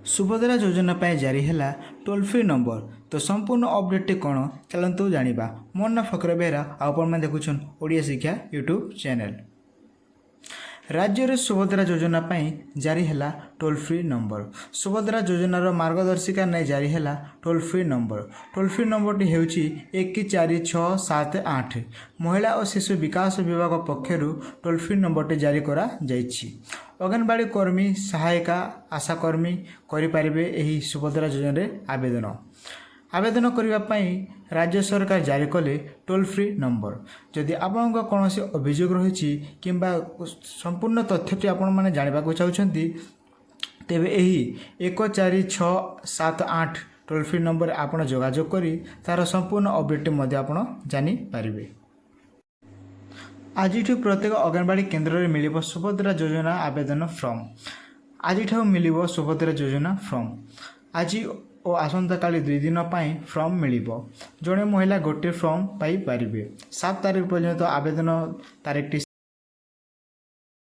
सुभद्रा योजना पर जारी है टोल फ्री नंबर। तो संपूर्ण अपडेट कौन चलतु जाना। मो ना फकर बेहरा आपने देखुन ओडिया शिक्षा यूट्यूब चैनल। राज्य में सुभद्रा योजना पर जारी है टोल फ्री नंबर। सुभद्रा योजनार मार्गदर्शिका नहीं जारी है toll free number. Toll free number T हूँ 14678। महिला और शिशु विकास विभाग पक्षर टोल फ्री नंबर टी जारी करा जाइछि। अंगनवाड़ी कर्मी सहायिका आशाकर्मी करें यही सुभद्रा योजना आवेदन करने राज्य सरकार जारी कले टोल फ्री नंबर। जदि आपण कौन अभियोग रही कि संपूर्ण तथ्यटी आपण मैंने जानवा चाहते तेबे यही 14678 टोल फ्री नंबर आपण जोगाजोग करी तार संपूर्ण अपडेट जानीपारे। आज प्रत्येक अंगनवाड़ी केन्द्र में मिल सुभद्रा योजना आवेदन फॉर्म। आज मिल सुभद्रा योजना फॉर्म। आज और आसंता काली 2 दिन फॉर्म मिल। जड़े महिला गोटे फॉर्म पाई पारिबे। 7 तारीख पर्यंत आवेदन तारीख